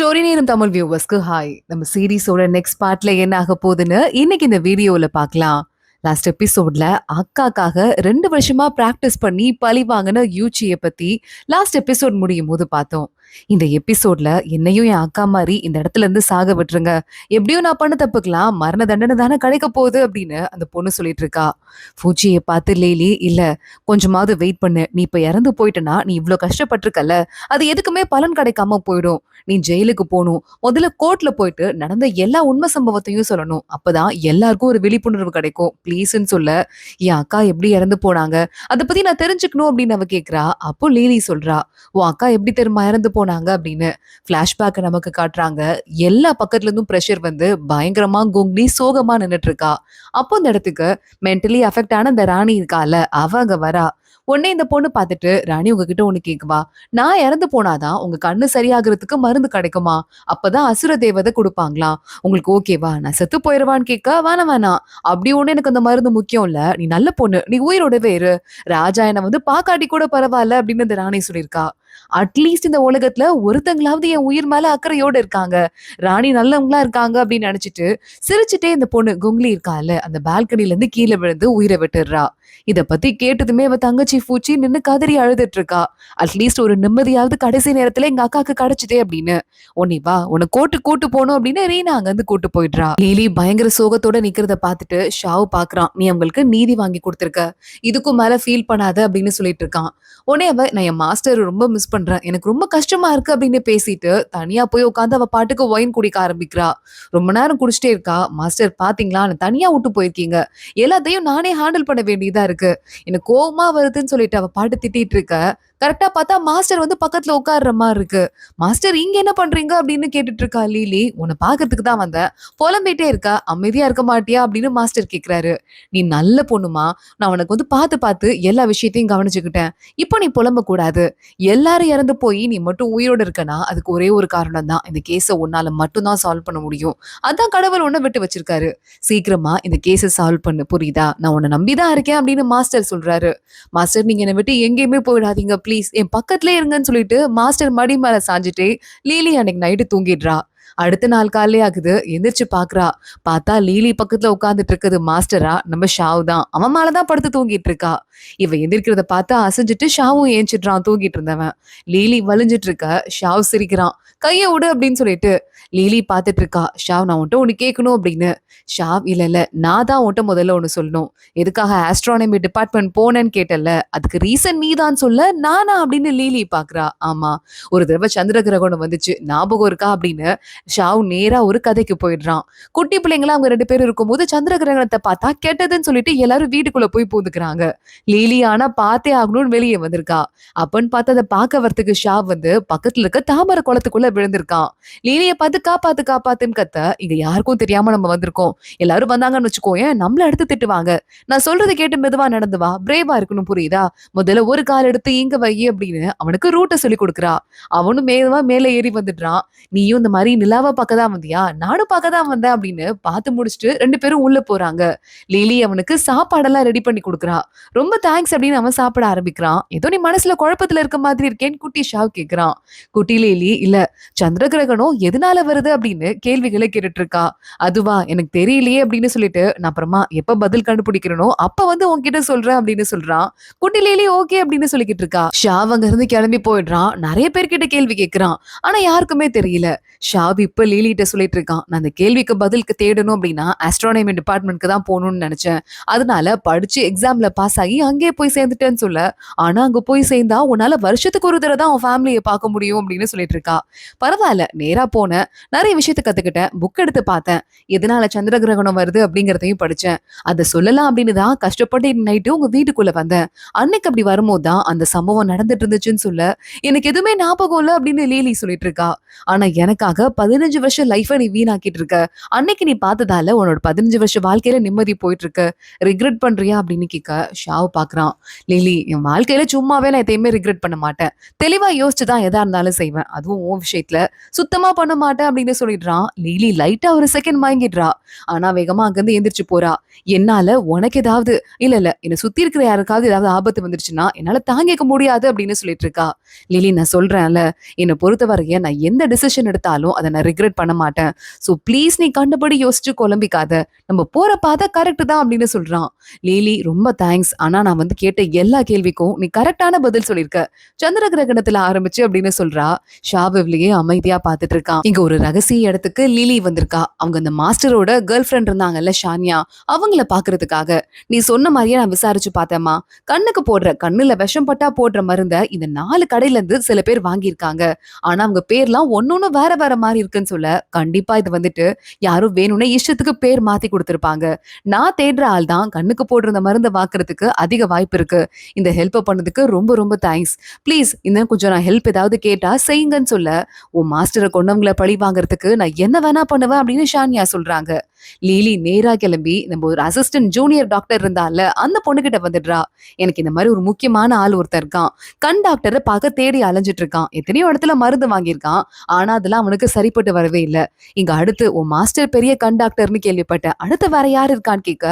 Story நேரம் Tamil வியூவர்ஸ்க்கு hi. நம்ம சீரிஸோட next பார்ட்ல என்ன ஆக போகுதுன்னு இன்னைக்கு இந்த வீடியோல பார்க்கலாம். லாஸ்ட் எபிசோட்ல அக்காக்காக 2 வருஷமா பிராக்டிஸ் பண்ணி பழி வாங்கின யூச்சியை பத்தி லாஸ்ட் எபிசோட் முடியும் போது பார்த்தோம். இந்த எபிசோட்ல என்னையும் என் அக்கா மாதிரி இந்த இடத்துல இருந்து சாக விட்டுருங்க, எப்படியும் நான் பண்ண தப்புக்கலாம் மரண தண்டனை தானே கிடைக்க போகுது அப்படின்னு அந்த பொண்ணு சொல்லிட்டு இருக்கா. பூச்சியை பார்த்து லேலி, இல்ல கொஞ்சமாவது வெயிட் பண்ணு, நீ இப்ப இறந்து போயிட்டனா நீ இவ்ளோ கஷ்டப்பட்டிருக்கல, அது எதுக்குமே பலன் கிடைக்காம போயிடும். நீ ஜெயிலுக்கு போகணும், முதல்ல கோர்ட்ல போயிட்டு நடந்த எல்லா உண்மை சம்பவத்தையும் சொல்லணும், அப்பதான் எல்லாருக்கும் ஒரு விழிப்புணர்வு கிடைக்கும் ப்ளீஸ்ன்னு சொல்ல. என் அக்கா எப்படி இறந்து போனாங்க அதை பத்தி நான் தெரிஞ்சுக்கணும் அப்படின்னு அவ கேக்குறா. அப்போ லேலி சொல்றா, உன் அக்கா எப்படி தெரியுமா இறந்து போனாங்க அப்படின்னு. பிளாஷ்பேக் நமக்கு காட்டுறாங்க. எல்லா பக்கத்துல இருந்தும் ப்ரெஷர் வந்து பயங்கரமா குங்லி சோகமா நின்னுட்டு இருக்கா. அப்போ இந்த இடத்துக்கு மென்டலி அஃபெக்ட் ஆன இந்த ராணி இருக்கால, அவ அங்க வரா. உடனே இந்த பொண்ணு பார்த்துட்டு, ராணி உங்ககிட்ட ஒண்ணு கேக்குவா, நான் இறந்து போனாதான் உங்க கண்ணு சரியாகிறதுக்கு மருந்து கிடைக்குமா, அப்பதான் அசுர தேவதை கொடுப்பாங்களாம், உங்களுக்கு ஓகேவா, நான் செத்து போயிருவான்னு கேட்க, வேணாம் வேணாம், அப்படி ஒண்ணு எனக்கு அந்த மருந்து முக்கியம் இல்ல, நீ நல்ல பொண்ணு, நீ உயிரோடவே இரு, ராஜா என்ன வந்து பாக்காட்டி கூட பரவாயில்ல அப்படின்னு இந்த ராணி சொல்லியிருக்கா. அட்லீஸ்ட் இந்த உலகத்துல ஒருத்தங்களாவது என் உயிர் மேல அக்கறையோட இருக்காங்க, ராணி நல்லவங்களா இருக்காங்க அப்படின்னு நினைச்சிட்டு சிரிச்சுட்டே இந்த பொண்ணு குங்லி இருக்கால அந்த பால்கனில இருந்து கீழே விழுந்து உயிரை விட்டுடுறா. இத பத்தி கேட்டதுமே அவ தங்கச்சி பூச்சி நின்னு கதறி அழுதுட்டு இருக்கா. அட்லீஸ்ட் ஒரு நிம்மதியாவது கடைசி நேரத்துல எங்க அக்காக்கு கிடைச்சதே அப்படின்னு. உன்னை வா, உன்னை கூட்டு போகணும் அப்படின்னு ரீனா அங்க இருந்து கூட்டு போயிடுறா. லீலி பயங்கர சோகத்தோட நிக்கிறத பாத்துட்டு ஷாவ் பாக்குறான், நீ அவங்களுக்கு நீதி வாங்கி கொடுத்திருக்க, இதுக்கும் மேல ஃபீல் பண்ணாத அப்படின்னு சொல்லிட்டு இருக்கான். உடனே அவ, நான் என் மாஸ்டர் ரொம்ப மிஸ் பண்றேன், எனக்கு ரொம்ப கஷ்டமா இருக்கு அப்படின்னு பேசிட்டு தனியா போய் உட்காந்து அவ பாட்டுக்கு ஒயின் குடிக்க ஆரம்பிக்கிறா. ரொம்ப நேரம் குடிச்சிட்டே இருக்கா. மாஸ்டர் பாத்தீங்களா, நான் தனியா விட்டு போயிருக்கீங்க, எல்லாத்தையும் நானே ஹேண்டில் பண்ண வேண்டியதா இருக்கு, எனக்கு கோவமா வருதுன்னு சொல்லிட்டு அவ பாட்டு திட்டிட்டு இருக்க. கரெக்டா பார்த்தா மாஸ்டர் வந்து பக்கத்துல உட்கார்ற மாதிரி இருக்கு. மாஸ்டர் இங்க என்ன பண்றீங்க அப்படின்னு கேட்டுட்டு இருக்கா லீலி. உன்னை பாக்குறதுக்கு தான் வந்தேன், புலம்பிட்டே இருக்கா, அமைதியா இருக்க மாட்டியா அப்படின்னு மாஸ்டர் கேக்குறாரு. நீ நல்ல பொண்ணுமா, நான் உனக்கு வந்து பார்த்து பார்த்து எல்லா விஷயத்தையும் கவனிச்சுக்கிட்டேன், இப்போ நீ புலம்ப கூடாது, எல்லாரும் இறந்து போய் நீ மட்டும் உயிரோட இருக்கனா அதுக்கு ஒரே ஒரு காரணம் தான், இந்த கேஸை உன்னால மட்டும்தான் சால்வ் பண்ண முடியும், அதான் கடவுள் உன்னை விட்டு வச்சிருக்காரு, சீக்கிரமா இந்த கேஸை சால்வ் பண்ணு புரியுதா, நான் உன்னை நம்பிதான் இருக்கேன் அப்படின்னு மாஸ்டர் சொல்றாரு. மாஸ்டர் நீங்க என்னை விட்டு எங்கேயுமே போயிடாதீங்க ப்ளீஸ், என் பக்கத்துலயே இருங்கன்னு சொல்லிட்டு மாஸ்டர் மடி மேல சாஞ்சிட்டே லீலி அன்னைக்கு நைட்டு தூங்கிடுறா. அடுத்த நாள் காலையே ஆகுது, எந்திரிச்சு பாக்குறா. பார்த்தா லீலி பக்கத்துல உட்கார்ந்துட்டு இருக்குது மாஸ்டரா நம்ம ஷாவ் தான், அவன் மேலதான் படுத்து தூங்கிட்டு இருக்கா. இவ எந்திரிக்கிறத பார்த்தா அசைஞ்சிட்டு ஷாவும் ஏஞ்சிடுறான் தூங்கிட்டு இருந்தவன். லீலி வலிஞ்சிட்டு இருக்க. ஷாவ் சிரிக்கிறான், கைய விடு அப்படின்னு சொல்லிட்டு. லீலி பார்த்துட்டு இருக்கா. ஷாவ் நான் உன்ட்ட ஒண்ணு கேட்கணும் அப்படின்னு. ஷாவ், இல்ல இல்ல நான் தான் உன்ட்ட முதல்ல ஒண்ணு சொல்லணும், எதுக்காக ஆஸ்ட்ரானமி டிபார்ட்மெண்ட் போனேன்னு கேட்டல, அதுக்கு ரீசன் நீ தான் சொல்ல, நானா அப்படின்னு லீலி பாக்குறா. ஆமா, ஒரு தடவை சந்திர கிரகணம் வந்துச்சு ஞாபகம் இருக்கா அப்படின்னு ஷாவ் நேரா ஒரு கதைக்கு போயிடுறான். குட்டி பிள்ளைங்களா அவங்க 2 பேரும் இருக்கும்போது சந்திர கிரகணத்தை பார்த்தா கெட்டதுன்னு சொல்லிட்டு எல்லாரும் வீட்டுக்குள்ள போய் பூந்துக்கிறாங்க. லீலி ஆனா பார்த்தே ஆகணும்னு வெளியே வந்திருக்கா. அப்பன்னு பார்த்து அதை பார்க்க வரத்துக்கு ஷாவ் வந்து பக்கத்துல இருக்க தாமரை குளத்துக்குள்ள விழுந்திருக்கான். லீலியை பார்த்து காப்பாத்து காப்பாத்துன்னு கத்த, இங்க யாருக்கும் தெரியாம நம்ம வந்திருக்கோம், எல்லாரும் வந்தாங்கன்னு வச்சுக்கோயேன் நம்மள எடுத்து திட்டுவாங்க, நான் சொல்றதை கேட்டு மெதுவா நடந்து வா, பிரேவா இருக்கணும் புரியுதா, முதல்ல ஒரு கால் எடுத்து இங்க வை அப்படின்னு அவனுக்கு ரூட்டை சொல்லி கொடுக்குறா. அவனும் மேலவா மேல ஏறி வந்துடுறான். நீயும் இந்த மாதிரி நிலாவை பார்க்க தான் வந்தியா, நானும் பார்க்க தான் வந்தேன் அப்படின்னு பார்த்து முடிச்சுட்டு 2 பேரும் உள்ள போறாங்க. லீலி அவனுக்கு சாப்பாடெல்லாம் ரெடி பண்ணி கொடுக்குறா. ரொம்ப தேங்க்ஸ் அப்படின்னு அவன் சாப்பிட ஆரம்பிக்கிறான். ஏதோ நீ மனசுல குழப்பத்துல இருக்க மாதிரி இருக்கேன்னு குட்டி ஷாவ் கேக்குறான். குட்டி லீலி, இல்ல சந்திர கிரகணம் எதனால வருது அப்படின்னு கேள்விகளை கேட்டுட்டு இருக்கா. அதுவா எனக்கு தெரியலையே அப்படின்னு சொல்லிட்டு, நான் அப்புறமா எப்ப பதில் கண்டுபிடிக்கிறனோ அப்ப வந்து உன்கிட்ட சொல்றேன் அப்படின்னு சொல்றான். குட்டி லீலி ஓகே அப்படின்னு சொல்லிக்கிட்டு இருக்கா. ஷாவ் அங்க இருந்து கிளம்பி போயிடுறான். நிறைய பேர்கிட்ட கேள்வி கேட்கிறான், ஆனா யாருக்குமே தெரியல. ஷாவ் இப்ப லீலிட்ட சொல்லிட்டு இருக்கான், நான் அந்த கேள்விக்கு பதிலுக்கு தேடணும் அப்படின்னா ஆஸ்ட்ரானமி டிபார்ட்மெண்ட்க்கு தான் போகணும்னு நினைச்சேன், அதனால படிச்சு எக்ஸாம்ல பாஸ் ஆகி அங்கே போய் சேர்ந்துட்டேன்னு சொல்ல, ஆனா அங்க போய் சேர்ந்தா உன்னால வருஷத்துக்கு ஒரு தடவை தான் உன் ஃபேமிலியை பார்க்க முடியும் அப்படின்னு சொல்லிட்டு இருக்கா. பரவாயில்ல, நேரா போனேன், நிறைய விஷயத்த கத்துக்கிட்டேன், புக் எடுத்து பார்த்தேன், எதனால சந்திர கிரகணம் வருது அப்படிங்கறதையும் படிச்சேன், அதை சொல்லலாம் அப்படின்னு தான் கஷ்டப்பட்டு நைட்டு உங்க வீட்டுக்குள்ள வந்தேன், அன்னைக்கு அப்படி வரும்போது தான் அந்த சம்பவம் நடந்துட்டு இருந்துச்சுன்னு சொல்ல, எனக்கு எதுவுமே ஞாபகம் இல்லை அப்படின்னு லீலி சொல்லிட்டு இருக்கா. ஆனா எனக்காக 15 வருஷம் லைஃபை நீ வீணாக்கிட்டு இருக்க, அன்னைக்கு நீ பார்த்ததால உன்னோட 15 வருஷம் வாழ்க்கையில நிம்மதி போயிட்டு இருக்கு, ரிக்ரெட் பண்றியா அப்படின்னு கேட்க ஷாவ் பாக்குறான். லீலி, என் வாழ்க்கையில சும்மாவே நான் எதையுமே ரிக்ரெட் பண்ண மாட்டேன், தெளிவா யோசிச்சுதான் எதா இருந்தாலும் செய்வேன், அதுவும் உன் விஷயத்துல சுத்தமா பண்ண மாட்டேன் அப்படின்னு சொல்லிடுறான். லிலி லைட்டா ஒரு செகண்ட் மயங்கிடுறா. ஆனா வேகமா அங்கிருந்து எந்திரிச்சு போறா. என்னால உனக்கு ஏதாவது இல்ல என்ன சுத்தி இருக்கிற யாருக்காவது ஏதாவது ஆபத்து வந்துருச்சுன்னா என்னால தாங்கிக்க முடியாது அப்படின்னு சொல்லிட்டு இருக்கா. லிலி நான் சொல்றேன்ல, என்னை பொறுத்தவரைய நான் எந்த டிசிஷன் எடுத்தாலும் அதை நான் ரிக்ரெட் பண்ண மாட்டேன். சோ ப்ளீஸ் நீ கண்டபடி யோசிச்சு குழம்பிக்காத. நம்ம போற பாதை கரெக்ட் தான் அப்படின்னு சொல்றான். லிலி ரொம்ப தேங்க்ஸ். ஆனா நான் வந்து கேட்ட எல்லா கேள்விக்கும் நீ கரெக்டான பதில் சொல்லியிருக்க. சந்திர கிரகணத்துல ஆரம்பிச்சு அப்படின்னு சொல்றா. ஷாவிவ்லயே அமைதியா பாத்துட்டு இருக்கான். இங்க ஒரு ரகசிய இடத்துக்கு லிலி வந்திருக்கா. அவங்க அந்த மாஸ்டரோட கேர்ள் ஃப்ரெண்ட் இருந்தாங்கல்ல ஷானியா, அவங்கள பாக்குறதுக்காக. நீ சொன்ன மாதிரியே நான் விசாரிச்சு பார்த்தேம்மா. கண்ணுக்கு போடுற கண்ணுல விஷம் பட்டா போடுற மருந்த இந்த 4 கடையில இருந்து சில பேர் வாங்கியிருக்காங்க. ஆனா அவங்க பேர்லாம் ஒன்னொன்னு வேற வேற மாதிரி இருக்குன்னு சொல்ல, கண்டிப்பா இது வந்துட்டு யாரும் வேணும்னே இஷ்டத்துக்கு பேர் மாத்தி கொடுத்திருப்பாங்க. நான் தேடுற ஆள் தான் கண்ணுக்கு போடுற இந்த மருந்தை வாக்குறதுக்கு அதிக வாய்ப்பு இருக்கு. இந்த ஹெல்ப் பண்ணதுக்கு ரொம்ப ரொம்ப தேங்க்ஸ். ப்ளீஸ் இன்னும் கொஞ்சம் நான் ஹெல்ப் ஏதாவது கேட்டா செய்யுங்கன்னு சொல்ல, உன் மாஸ்டரை கொண்டவங்களை பழி வாங்குறதுக்கு நான் என்ன வேணா பண்ணுவேன் அப்படின்னு ஷானியா சொல்றாங்க. லீலி நேரா கிளம்பி நம்ம ஒரு அசிஸ்டன்ட் ஜூனியர் டாக்டர் இருந்தால அந்த பொண்ணுகிட்ட வந்துடுறா. எனக்கு இந்த மாதிரி ஒரு முக்கியமான ஆள் ஒருத்தர் இருக்கான். கண் டாக்டரை பார்க்க தேடி அலைஞ்சிட்டு இருக்கான். எத்தனையோ இடத்துல மருந்து வாங்கியிருக்கான். ஆனா அதெல்லாம் அவனுக்கு சரிப்பட்டு வரவே இல்லை. இங்க அடுத்து உன் மாஸ்டர் பெரிய கண் டாக்டர்னு கேள்விப்பட்டேன். அடுத்து வேற யாரு இருக்கான்னு கேட்க,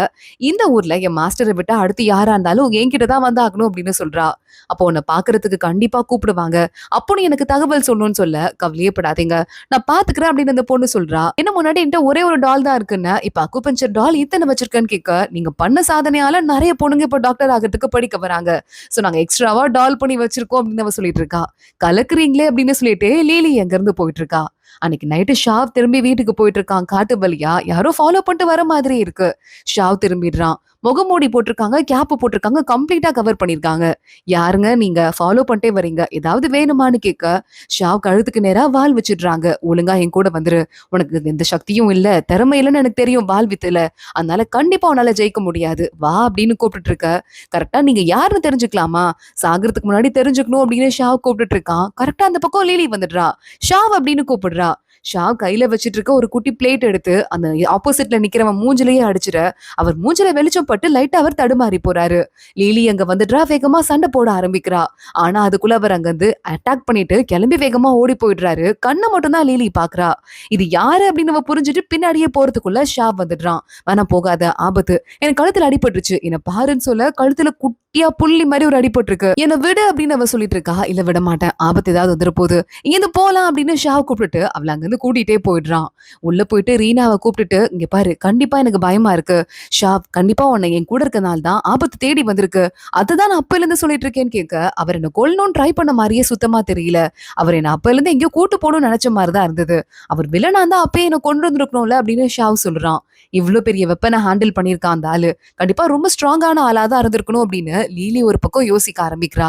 இந்த ஊர்ல என் மாஸ்டரை விட்டா அடுத்து யாரா இருந்தாலும் என்கிட்ட தான் வந்து ஆகணும் அப்படின்னு சொல்றா. அப்போ உன்னை பாக்குறதுக்கு கண்டிப்பா கூப்பிடுவாங்க. அப்போ நீ எனக்கு தகவல் சொல்லணும்னு சொல்ல, கவலையே படாதீங்க நான் பாத்துக்கிறேன் அப்படின்னு அந்த பொண்ணு சொல்றா. என்ன முன்னாடி என்கிட்ட ஒரே ஒரு டால் தான் இருக்குன்னு இப்ப அக்குபஞ்சர் டால் இத்தனை வச்சிருக்கேன்னு கேட்க, நீங்க பண்ண சாதனையால நிறைய பொண்ணுங்க இப்ப டாக்டர் ஆகிறதுக்கு படிக்க வராங்க. சோ நாங்க எக்ஸ்ட்ராவா டால் பண்ணி வச்சிருக்கோம் அப்படின்னு அவ சொல்லிட்டு இருக்கா. கலக்குறீங்களே அப்படின்னு சொல்லிட்டு லீலி எங்க இருந்து போயிட்டு இருக்கா. அன்னைக்கு நைட்டு ஷாவ் திரும்பி வீட்டுக்கு போயிட்டு இருக்கான். காட்டு வழியா யாரோ ஃபாலோ பண்ணிட்டு வர மாதிரி இருக்கு. ஷாவ் திரும்பிடுறான். முகமூடி போட்டிருக்காங்க, கேப் போட்டிருக்காங்க, கம்ப்ளீட்டா கவர் பண்ணிருக்காங்க. யாருங்க நீங்க ஃபாலோ பண்ணிட்டே வரீங்க, ஏதாவது வேணுமான்னு கேட்க, ஷாவ் கழுத்துக்கு நேரா வால் வச்சிடுறாங்க. ஒழுங்கா என் கூட வந்துரு, உனக்கு எந்த சக்தியும் இல்ல, திறமை இல்லைன்னு எனக்கு தெரியும் வால் வித்துல, அதனால கண்டிப்பா உன்னால ஜெயிக்க முடியாது, வா அப்படின்னு கூப்பிட்டு இருக்க. கரெக்டா நீங்க யாருன்னு தெரிஞ்சுக்கலாமா, சாகிறதுக்கு முன்னாடி தெரிஞ்சுக்கணும் அப்படின்னு ஷாவ் கூப்பிட்டு இருக்கான். கரெக்டா அந்த பக்கம் லீலி வந்துடுறா. ஷாவ் அப்படின்னு கூப்பிடுறா. ஷாவ் கையில வச்சிட்டு இருக்க ஒரு குட்டி பிளேட் எடுத்து அந்த ஆப்போசிட்ல நிக்கிறவன் மூஞ்சிலேயே அடிச்சிட, அவர் மூஞ்சில வெளிச்சம் பட்டு லைட்டா அவர் தடுமாறி போறாரு. லீலி அங்க வந்துடுறா. வேகமா சண்டை போட ஆரம்பிக்கிறா. ஆனா அதுக்குள்ள அவர் அங்க வந்து அட்டாக் பண்ணிட்டு கிளம்பி வேகமா ஓடி போயிடுறாரு. கண்ணை மட்டும் தான் லீலி பாக்குறா. இது யாரு அப்படின்னு அவ புரிஞ்சுட்டு பின்னாடியே போறதுக்குள்ள ஷாவ் வந்துடுறான். வேணா போகாத, ஆபத்து, எனக்கு கழுத்துல அடிபட்டுருச்சு, என்ன பாருன்னு சொல்ல, கழுத்துல குட்டியா புள்ளி மாதிரி ஒரு அடிபட்டு இருக்கு, என்ன விடு அப்படின்னு அவ சொல்லிட்டு இருக்கா. இல்ல விட மாட்டேன், ஆபத்து ஏதாவது வந்துட போகுது, இங்க போலாம் அப்படின்னு ஷாவ் கூப்பிட்டு அவளை அங்க இருந்து கூட்டிட்டே போயிடுறான். உள்ள போயிட்டு ரீனாவை கூப்பிட்டுட்டு, இங்க பாரு கண்டிப்பா எனக்கு பயமா இருக்கு, ஷாவ் கண்டிப்பா உன்னை என் கூட இருக்கனால தான் ஆபத்து தேடி வந்திருக்கு, அதுதான் நான் அப்பல இருந்து சொல்லிட்டு இருக்கேன்னு கேட்க, அவர் என்ன கொல்லணும்னு ட்ரை பண்ண மாதிரியே சுத்தமா தெரியல, அவர் என்ன அப்பல இருந்து எங்கேயோ கூட்டு போகணும்னு நினைச்ச மாதிரிதான் இருந்தது, அவர் வில்லனா தான் அப்பயே என்ன கொண்டு வந்திருக்கணும்ல அப்படின்னு ஷாவ் சொல்றான். இவ்வளவு பெரிய வெப்பனை ஹேண்டில் பண்ணியிருக்கான் அந்த ஆளு, கண்டிப்பா ரொம்ப ஸ்ட்ராங்கான ஆளா தான் இருந்திருக்கணும் அப்படின்னு லீலி ஒரு பக்கம் யோசிக்க ஆரம்பிக்கிறா.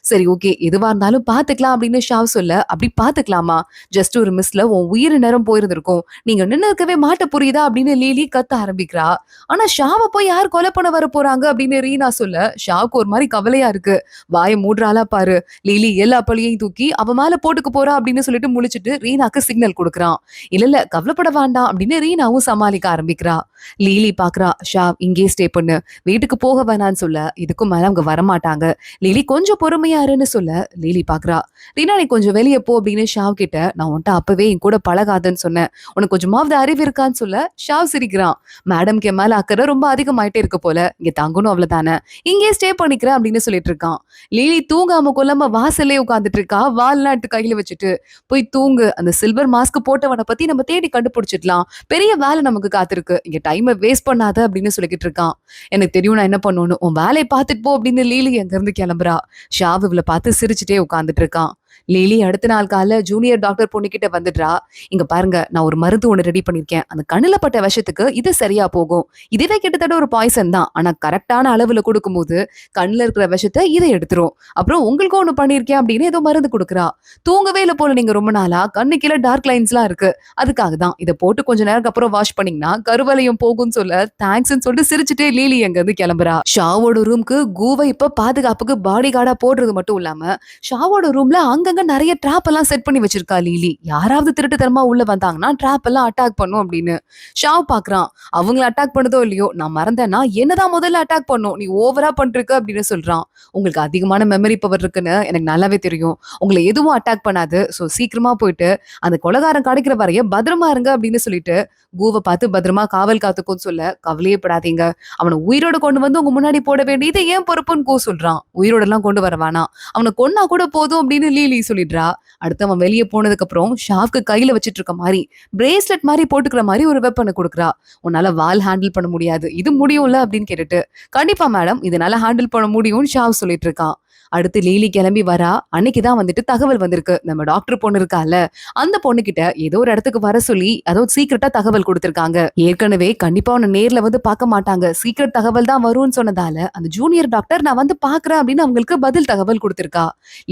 சரி ஓகே எதுவா இருந்தாலும் பாத்துக்கலாம் அப்படின்னு ஷாவ் சொல்ல, அப்படி பாத்துக்கலாமா, ஜஸ்ட் ஒரு மிஸ்ல உன் உயிர் நேரம் போயிருந்திருக்கும், நீங்க நின்னு இருக்கவே மாட்ட புரியுதா அப்படின்னு லீலி கத்த ஆரம்பிக்கிறா. ஆனா ஷாவை போய் யார் கொலை பண்ண வர போறாங்க அப்படின்னு ரீனா சொல்ல, ஷாவுக்கு ஒரு மாதிரி கவலையா இருக்கு. வாயை மூடுறாளா பாரு. லீலி எல்லா பழியையும் தூக்கி அவ மேல போட்டுக்க போறா அப்படின்னு சொல்லிட்டு முழிச்சிட்டு ரீனாக்கு சிக்னல் கொடுக்குறான். இல்ல கவலைப்பட வேண்டாம் அப்படின்னு ரீனாவும் சமாளிக்க ஆரம்பிக்கிறா. லீலி பாக்குறா, ஷாவ் இங்கே ஸ்டே பண்ணு, வீட்டுக்கு போக வேணான்னு சொல்ல, இதுக்கும் மேல அவங்க வரமாட்டாங்க, லீலி கொஞ்சம் பொறுமையா இருன்னு சொல்ல, லீலி பாக்குறா. ரீனா நீ கொஞ்சம் வெளியே போ அப்படின்னு ஷாவ் கிட்ட, நான் உன்ட்ட அப்பவே என் கூட பழகாதன்னு சொன்னேன், உனக்கு கொஞ்சமாவது அறிவு இருக்கான்னு சொல்ல, ஷாவ் சிரிக்கிறான். மேடம்க்கு என் மேல அக்கறை ரொம்ப அதிகமாயிட்டே இருக்கு போல, இங்க தங்கணும் அவ்வளவுதானே, இங்கே ஸ்டே பண்ணிக்கிறேன் அப்படின்னு சொல்லிட்டு இருக்கான். லீலி தூங்காம கொல்லாம வாசல்லே உட்காந்துட்டு இருக்கா, வால்நாட்டு கையில வச்சுட்டு. போய் தூங்கு, அந்த சில்வர் மாஸ்க் போட்டவனை பத்தி நம்ம தேடி கண்டுபிடிச்சிடலாம், பெரிய வேலை நமக்கு காத்திருக்கு, இங்க டைமை வேஸ்ட் பண்ணாத அப்படின்னு சொல்லிக்கிட்டு இருக்கான். எனக்கு தெரியும் நான் என்ன பண்ணணும், உன் வேலையை பார்த்துட்டு போ அப்படின்னு லீலி அங்க இருந்து கிளம்புறா. ஷாவ் இவளை பார்த்து சிரிச்சுட்டே உட்காந்துட்டு இருக்கான். லீலி அடுத்த நாள் காலைல ஜூனியர் டாக்டர் பொண்ணுகிட்ட வந்துடுறா. இங்க பாருங்க நான் ஒரு மருந்து ஒண்ணு ரெடி பண்ணிருக்கேன், அந்த கண்ணுல பட்ட விஷத்துக்கு இது சரியா போகும், இதுவே கிட்டத்தட்ட ஒரு பாய்சன் தான், ஆனா கரெக்டான அளவுல கொடுக்கும் போது கண்ணுல இருக்கிற விஷத்தை இதை எடுத்துரும், அப்புறம் உங்களுக்கு ஒண்ணு பண்ணிருக்கேன் அப்படின்னு ஏதோ மருந்து கொடுக்குறா. தூங்கவே இல்லை போல நீங்க ரொம்ப நாளா, கண்ணு கீழே டார்க் லைன்ஸ் எல்லாம் இருக்கு, அதுக்காக தான் இதை போட்டு கொஞ்ச நேரம் அப்புறம் வாஷ் பண்ணீங்கன்னா கருவலையும் போகும்னு சொல்ல, தேங்க்ஸ் சொல்லிட்டு சிரிச்சுட்டே லீலி அங்க இருந்து கிளம்புறா. ஷாவோட ரூம்க்கு கூவை இப்ப பாதுகாப்புக்கு பாடி கார்டா போடுறது மட்டும் இல்லாம ஷாவோட ரூம்ல அங்க அங்கங்க நிறைய ட்ராப் எல்லாம் செட் பண்ணி வச்சிருக்கா லீலி. யாராவது திருட்டுத்தனமா உள்ள வந்தாங்கன்னா ட்ராப் எல்லாம் அட்டாக் பண்ணும் அப்படின்னு. ஷாவ் பாக்குறான். அவங்கள அட்டாக் பண்ணுதோ இல்லையோ, நான் மறந்தேன்னா என்னதான் முதல்ல அட்டாக் பண்ணும், நீ ஓவரா பண்றிருக்க அப்படின்னு சொல்றான். உங்களுக்கு அதிகமான மெமரி பவர் இருக்குன்னு எனக்கு நல்லாவே தெரியும். உங்களை எதுவும் அட்டாக் பண்ணாது. சோ சீக்கிரமா போயிட்டு அந்த கொலைகாரன் கிடைக்கிற வரைய பத்திரமா இருங்க அப்படின்னு சொல்லிட்டு கூவ பார்த்து பத்திரமா காவல் காத்துக்கும் சொல்ல, கவலையே படாதீங்க. அவனை உயிரோட கொண்டு வந்து உங்க முன்னாடி போட வேண்டியது ஏன் பொறுப்புன்னு சொல்றான். உயிரோட எல்லாம் கொண்டு வர வேணாம். அவனை கொன்னா கூட போதும் அப்படின்னு லீலி சொல்லிடுறா. அடுத்து அவன் வெளியே போனதுக்கு அப்புறம் ஷாவ்க்கு கையில வச்சிட்டு இருக்க மாதிரி பிரேஸ்லெட் மாதிரி போட்டுக்கிற மாதிரி ஒரு வெப்பனை கொடுக்குறா. உன்னால வால் ஹேண்டில் பண்ண முடியாது, இது முடியும்ல அப்படின்னு கேட்டுட்டு, கண்டிப்பா மேடம் இதனால ஹேண்டில் பண்ண முடியும்னு ஷாவ் சொல்லிட்டு இருக்கான். அடுத்து லீலி கிளம்பி வரா. அன்னைக்குதான் வந்துட்டு தகவல் வந்திருக்கு. நம்ம டாக்டர் பொண்ணு இருக்கால, அந்த பொண்ணு கிட்ட ஏதோ ஒரு இடத்துக்கு வர சொல்லி அதாவது சீக்கிரட்டா தகவல் கொடுத்திருக்காங்க. ஏற்கனவே கண்டிப்பா உன்னை நேர்ல வந்து பார்க்க மாட்டாங்க, சீக்கிரட் தகவல் தான் வரும்னு சொன்னதால அந்த ஜூனியர் டாக்டர் நான் வந்து பாக்குறேன் அப்படின்னு அவங்களுக்கு பதில் தகவல் கொடுத்திருக்கா.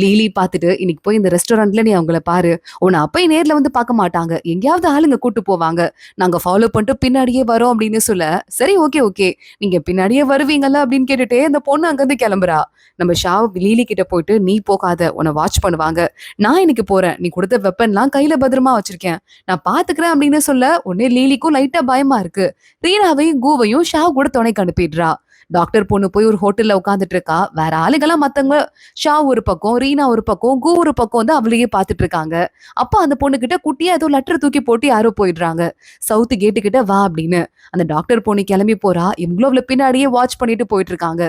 லீலி பார்த்துட்டு, இன்னைக்கு போய் இந்த ரெஸ்டாரண்ட்ல நீ அவங்கள பாரு, உன்னை அப்பயும் நேர்ல வந்து பார்க்க மாட்டாங்க, எங்கேயாவது ஆளுங்க கூட்டு போவாங்க, நாங்க ஃபாலோ பண்ணிட்டு பின்னாடியே வரோம் அப்படின்னு சொல்ல, சரி ஓகே ஓகே நீங்க பின்னாடியே வருவீங்கல்ல அப்படின்னு கேட்டுட்டே அந்த பொண்ணு அங்கிருந்து கிளம்புறா. நம்ம ஷாவ் லீலி கிட்ட போயிட்டு, நீ போகாத, உன்னை வாட்ச் பண்ணுவாங்க, நான் இன்னைக்கு போறேன், நீ கொடுத்த வெப்பன்லாம் கையில பத்திரமா வச்சிருக்கேன், நான் பாத்துக்கிறேன் அப்படின்னு சொல்ல, உடனே லீலிக்கும் லைட்டா பயமா இருக்கு. ரீனாவையும் கூவையும் ஷாவ் கூட துணைக்கு அனுப்பிடுறா. டாக்டர் பொண்ணு போய் ஒரு ஹோட்டல்ல உட்காந்துட்டு இருக்கா. வேற ஆளுங்கெல்லாம் மத்தவங்க ஷாவ் ஒரு பக்கம், ரீனா ஒரு பக்கம், கூ ஒரு பக்கம் வந்து அவளையே பாத்துட்டு இருக்காங்க. அப்ப அந்த பொண்ணு கிட்ட குட்டியா ஏதோ லெட்டர் தூக்கி போட்டு யாரோ போயிடுறாங்க. சவுத் கேட்டு கிட்ட வா அப்படின்னு அந்த டாக்டர் பொண்ணு கிளம்பி போறா. இவங்களும் அவளை பின்னாடியே வாட்ச் பண்ணிட்டு போயிட்டு இருக்காங்க.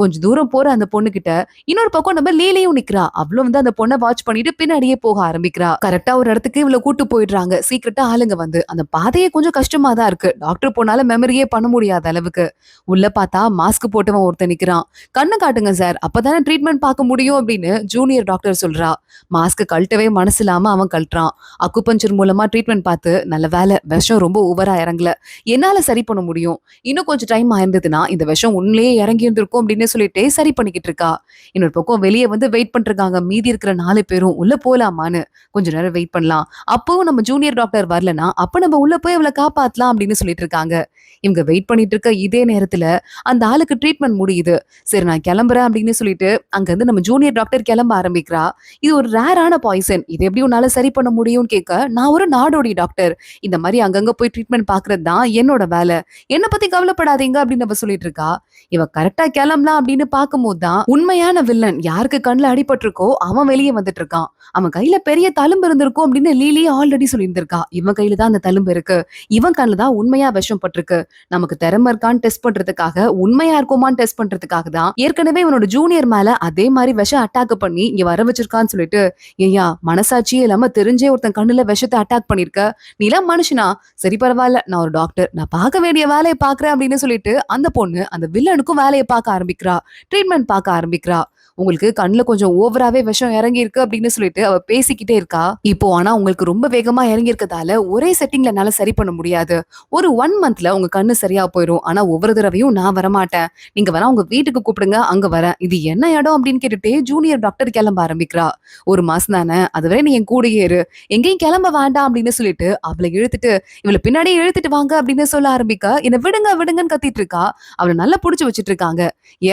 கொஞ்ச தூரம் போற அந்த பொண்ணு கிட்ட இன்னொரு பக்கம் நம்ம லீலையும் நிக்கிறா. அவளும் வந்து அந்த பொண்ணை வாட்ச் பண்ணிட்டு பின்னாடியே போக ஆரம்பிக்கிறா. கரெக்டா ஒரு இடத்துக்கு இவளை கூட்டு போயிடுறாங்க. சீக்கிரட்டா ஆளுங்க வந்து அந்த பாதையே கொஞ்சம் கஷ்டமா தான் இருக்கு. டாக்டர் பொண்ணால மெமரியே பண்ண முடியாத அளவுக்கு. உள்ள பார்த்தா மாஸ்க் போட்டவன் ஒருத்தன் நிக்கிறான். கண்ணு காட்டுங்க சார், அப்பதானே ட்ரீட்மெண்ட் பார்க்க முடியும் அப்படின்னு ஜூனியர் டாக்டர் சொல்றா. மாஸ்க் கழட்டவே மனசு இல்லாம அவன் கழட்டுறான். அக்குபஞ்சர் மூலமா ட்ரீட்மெண்ட் பார்த்து, நல்ல வேலை விஷம் ரொம்ப ஓவரா இறங்கல, என்னால சரி பண்ண முடியும், இன்னும் கொஞ்சம் டைம் ஆயிருந்ததுன்னா இந்த விஷம் உன்னையே இறங்கி இருந்திருக்கும் அப்படின்னு சொல்லிட்டே சரி பண்ணிக்கிட்டு இருக்கா. இன்னொரு பக்கம் வெளியே வந்து வெயிட் பண்ணிருக்காங்க மீதி இருக்கிற 4 பேரும். உள்ள போலாமான்னு, கொஞ்ச நேரம் வெயிட் பண்ணலாம், அப்பவும் நம்ம ஜூனியர் டாக்டர் வரலனா அப்ப நம்ம உள்ள போய் அவளை காப்பாத்தலாம் அப்படின்னு சொல்லிட்டு இருக்காங்க. இவங்க வெயிட் பண்ணிட்டு இருக்க இதே நேரத்துல அந்த ஆளுக்கு ட்ரீட்மெண்ட் முடியுது. சரி நான் கிளம்புறேன் அப்படின்னு சொல்லிட்டு அங்க இருந்து நம்ம ஜூனியர் டாக்டர் கிளம்ப ஆரம்பிக்கிறா. இது ஒரு ரேரான பாய்சன், இது எப்படி உன்னால சரி பண்ண முடியும்னு கேட்க, நான் ஒரு நாடோடி டாக்டர், இந்த மாதிரி அங்கங்க போய் ட்ரீட்மெண்ட் பாக்குறது தான் என்னோட வேலை, என்ன பத்தி கவலைப்படாதீங்க அப்படின்னு நம்ம சொல்லிட்டு இருக்கா. இவ கரெக்டா கிளம்பலாம் அப்படின்னு பார்க்கும்போது தான் உண்மையான வில்லன், யாருக்கு கண்ணுல அடிபட்டிருக்கோ அவன் வெளியே வந்துட்டு இருக்கான். அவன் கையில பெரிய தழும்பு இருந்திருக்கும் அப்படின்னு லீலி ஆல்ரெடி சொல்லியிருந்திருக்கா. இவன் கையில தான் அந்த தழும்பு இருக்கு, இவன் கண்ணுல தான் உண்மையா விஷம் பட்டிருக்கு. நமக்கு திறமை இருக்கான்னு டெஸ்ட் பண்றதுக்காக, உண்மையா இருக்குமான்னு டெஸ்ட் பண்றதுக்காக தான் ஏற்கனவே இவனோட ஜூனியர் மேல அதே மாதிரி விஷம் அட்டாக் பண்ணி இங்க வர வச்சிருக்கான்னு சொல்லிட்டு, ஏய்யா மனசாட்சியே இல்லாம தெரிஞ்சே ஒருத்தன் கண்ணுல விஷத்தை அட்டாக் பண்ணிருக்க, நீ எல்லாம் மனுஷனா, சரி பரவாயில்ல நான் ஒரு டாக்டர், நான் பார்க்க வேண்டிய வேலையை பாக்குறேன் அப்படின்னு சொல்லிட்டு அந்த பொண்ணு அந்த வில்லனுக்கும் வேலையை பார்க்க ஆரம்பிக்கிறா, ட்ரீட்மெண்ட் பார்க்க ஆரம்பிக்கிறா. உங்களுக்கு கண்ணுல கொஞ்சம் ஓவராவே விஷம் இறங்கி இருக்கு அப்படின்னு சொல்லிட்டு அவ பேசிக்கிட்டே இருக்கா. இப்போ ஆனா உங்களுக்கு ரொம்ப வேகமா இறங்கி இருக்கதால ஒரே செட்டிங்ல என்னால சரி பண்ண முடியாது, ஒரு 1 மந்த்ல உங்க கண்ணு சரியா போயிடும், ஆனா ஒவ்வொரு தடவையும் நான் வரமாட்டேன், நீங்க வேணா உங்க வீட்டுக்கு கூப்பிடுங்க, அங்க வரேன், இது என்ன இடம் அப்படின்னு கேட்டுட்டே ஜூனியர் டாக்டர் கிளம்ப ஆரம்பிக்கிறா. 1 மாசம் தானே, அதுவரை நீ என் கூட ஏறு, எங்கேயும் கிளம்ப வேண்டாம் அப்படின்னு சொல்லிட்டு அவளை இழுத்துட்டு இவளை பின்னாடியே இழுத்துட்டு வாங்க அப்படின்னு சொல்ல ஆரம்பிக்க, என்ன விடுங்க விடுங்கன்னு கத்திட்டு இருக்கா. அவளை நல்லா புடிச்சு வச்சிட்டு இருக்காங்க.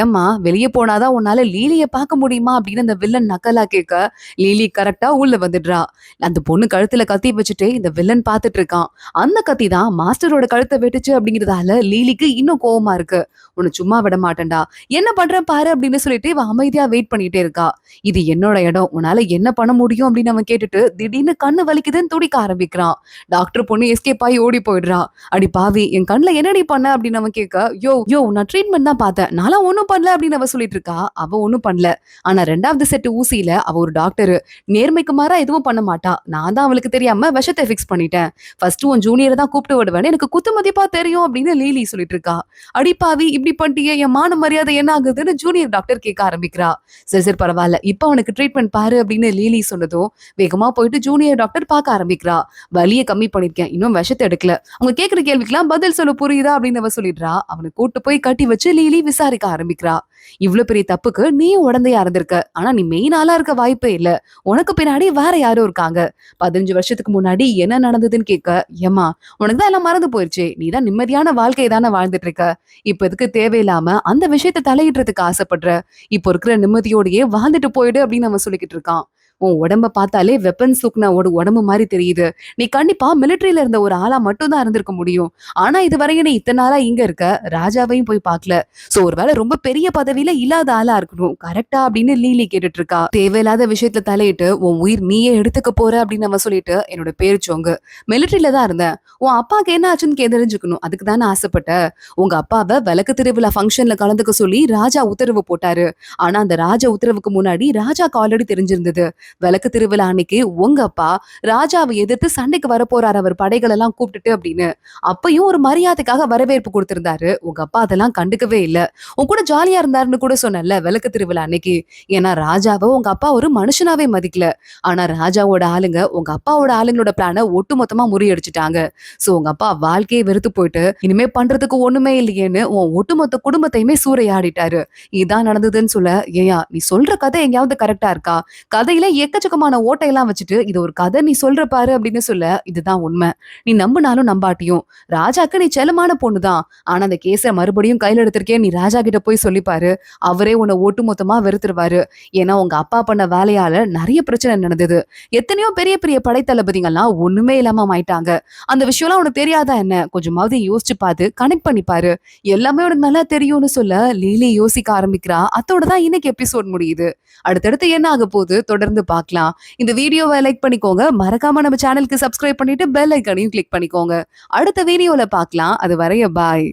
ஏமா வெளியே போனாதான் உன்னால லீலிய பார்க்க முடியுமா அப்படின்னு அந்த வில்லன் நக்கலா கேட்க, லீலி கரெக்டா உள்ள வந்துடுறா. அந்த பொண்ணு கழுத்துல கத்தி வச்சுட்டு இந்த வில்லன் பார்த்துட்டு இருக்கான். அந்த கத்தி தான் மாஸ்டரோட கழுத்தை வெட்டுச்சு அப்படிங்கிறதால லீலிக்கு இன்னும் கோவமா இருக்கு. உன்னை சும்மா விட மாட்டேன்டா, என்ன பண்றேன் பாரு அப்படின்னு சொல்லிட்டு இவ அமைதியா வெயிட் பண்ணிட்டே இருக்கா. இது என்னோட இடம், உன்னால என்ன பண்ண முடியும் அப்படின்னு அவன் கேட்டுட்டு திடீர்னு கண்ணு வலிக்குதுன்னு துடிக்க ஆரம்பிக்கிறான். டாக்டர் பொண்ணு எஸ்கேப் ஆகி ஓடி போயிடுறா. அடி பாவி, என் கண்ணுல என்னடி பண்ண அப்படின்னு அவன் கேட்க, யோ யோ நான் ட்ரீட்மெண்ட் தான் பார்த்தேன், நான்லாம் ஒன்னும் பண்ணல அப்படின்னு அவ சொல்லிட்டு இருக்கா. அவ ஒன்னும் பண்ணல, ஆனா 2வது செட் ஊசியில அவ ஒரு டாக்டர், நேர்மைக்கு மாறா எதுவும் பண்ண மாட்டா, நான் தான் அவளுக்கு தெரியாம விஷத்தை பிக்ஸ் பண்ணிட்டேன், ஃபர்ஸ்ட் உன் ஜூனியரை தான் கூப்பிட்டு விடுவேன்னு எனக்கு குத்து மதிப்பா தெரியும் அப்படின்னு லீலி சொல்லிட்டு இருக்கா. அடிப்பாவி இப்படி பண்ணிட்டியே, என் மான மரியாதை என்ன ஆகுதுன்னு ஜூனியர் டாக்டர் கேட்க ஆரம்பிக்கிறா. சரி சரி பரவாயில்ல, இப்ப அவனுக்கு ட்ரீட்மெண்ட் பாரு அப்படின்னு லீலி சொன்னதும் வேகமா போயிட்டு ஜூனியர் டாக்டர் பார்க்க ஆரம்பிக்கிறா. வலியை கம்மி பண்ணிருக்கேன், இன்னும் விஷத்தை எடுக்கல, அவங்க கேட்கிற கேள்விக்கெல்லாம் பதில் சொல்ல புரியுதா அப்படின்னு அவ சொல்லிடுறா. அவனை கூட்டு போய் கட்டி வச்சு லீலி விசாரிக்க ஆரம்பிக்கிறா. இவ்வளவு பெரிய தப்புக்கு நீயும் உடந்தையா இருந்திருக்க, ஆனா நீ மெயின் ஆளா இருக்க வாய்ப்பே இல்ல, உனக்கு பின்னாடி வேற யாரும் இருக்காங்க, 15 வருஷத்துக்கு முன்னாடி என்ன நடந்ததுன்னு கேட்க, ஏமா உனக்கு தான் எல்லாம் மறந்து போயிருச்சு, நீ தான் நிம்மதியான வாழ்க்கையை தானே வாழ்ந்துட்டு இருக்க, இப்ப எதுக்கு தேவையில்லாம அந்த விஷயத்தை தலையிடுறதுக்கு ஆசைப்படுற, இப்போ இருக்கிற நிம்மதியோடயே வாழ்ந்துட்டு போயிடு அப்படின்னு அவன் சொல்லிக்கிட்டு இருக்கான். உன் உடம்ப பார்த்தாலே வெப்பன்ஸ் தூக்குன உடம்பு மாதிரி தெரியுது. நீ கண்டிப்பா மிலிட்டரியில இருந்த ஒரு ஆளா மட்டும் தான் இருந்திருக்க முடியும். ஆனா இதுவரையும் நீ இத்தன நாளா இங்க இருக்க. ராஜாவையும் போய் பார்க்கல. சோ ஒருவேளை ரொம்ப பெரிய பதவியில இல்லாத ஆளா இருக்கணும். கரெக்ட்டா அப்படின்னு லீலி கேட்டுட்டு இருக்கா. தேவையில்லாத விஷயத்துல தலையிட்டு உன் உயிர் நீயே எடுத்துக்க போற அப்படின்னு அவன் சொல்லிட்டு, என்னோட பேரு சோங்கு. மிலிட்டரியில தான் இருந்தேன். உன் அப்பாக்கு என்ன ஆச்சுன்னு தெரிஞ்சுக்கணும். அதுக்கு தானே ஆசைப்பட்ட. உங்க அப்பாவ விளக்கு திருவிழா ஃபங்க்ஷன்ல கலந்துக்க சொல்லி ராஜா உத்தரவு போட்டாரு. ஆனா அந்த ராஜா உத்தரவுக்கு முன்னாடி ராஜாக்கு ஆல்ரெடி தெரிஞ்சிருந்தது. விளக்கு திருவிழா அன்னைக்கு உங்க அப்பா ராஜாவை எதிர்த்து சண்டைக்கு வரப்போறாரு அவர் படைகள் எல்லாம் கூப்பிட்டுட்டு அப்படின்னு. அப்பயும் ஒரு மரியாதைக்காக வரவேற்பு கொடுத்திருந்தாரு. உங்க அப்பா அதெல்லாம் கண்டுக்கவே இல்ல. உன் கூட ஜாலியா இருந்தாருன்னு கூட சொன்னேன்ல விளக்கு திருவிழா அன்னைக்கு. ஏன்னா ராஜாவை உங்க அப்பா ஒரு மனுஷனாவே மதிக்கல. ஆனா ராஜாவோட ஆளுங்க உங்க அப்பாவோட ஆளுங்களோட பிளான ஒட்டுமொத்தமா முறியடிச்சுட்டாங்க. சோ உங்க அப்பா வாழ்க்கையை வெறுத்து போயிட்டு இனிமே பண்றதுக்கு ஒண்ணுமே இல்லையேன்னு உன் ஒட்டுமொத்த குடும்பத்தையுமே சூறையாடிட்டாரு. இதான் நடந்ததுன்னு சொல்ல, ஏயா நீ சொல்ற கதை எங்கேயாவது கரெக்டா இருக்கா? கதையில எக்கச்சக்கமான ஓட்டையெல்லாம் வச்சுட்டு இது ஒரு கதை நீ சொல்ற பாரு அப்படின்னு சொல்ல, இதுதான் உண்மை. நீ நம்பினாலும் நம்பாட்டியும் ராஜாக்கு நீ செல்லமான பொண்ணுதான். ஆனா அந்த கேஸ மறுபடியும் கையில எடுத்திருக்கேன் நீ ராஜா கிட்ட போய் சொல்லிப்பாரு. அவரே உன்னை ஒட்டு மொத்தமா வெறுத்துருவாரு. ஏன்னா உங்க அப்பா பண்ண வேலையால நிறைய பிரச்சனை நடந்தது. எத்தனையோ பெரிய பெரிய படைத்தளபதிகள்லாம் ஒண்ணுமே இல்லாம ஆயிட்டாங்க. அந்த விஷயம்லாம் உனக்கு தெரியாதா என்ன? கொஞ்சமாவது யோசிச்சு பார்த்து கனெக்ட் பண்ணி பாரு. எல்லாமே உனக்கு நல்லா தெரியும்னு சொல்ல லீலி யோசிக்க ஆரம்பிக்கிறா. அதோட தான் இன்னைக்கு எபிசோட் முடியுது. அடுத்தடுத்து என்ன ஆக போகுது தொடர்ந்து பார்க்கலாம். இந்த வீடியோவை லைக் பண்ணிக்கோங்க. மறக்காம நம்ம சேனலுக்கு சப்ஸ்கிரைப் பண்ணிட்டு பெல் ஐக்கானையும் கிளிக் பண்ணிக்கோங்க. அடுத்த வீடியோல பார்க்கலாம். அது வரைய பாய்.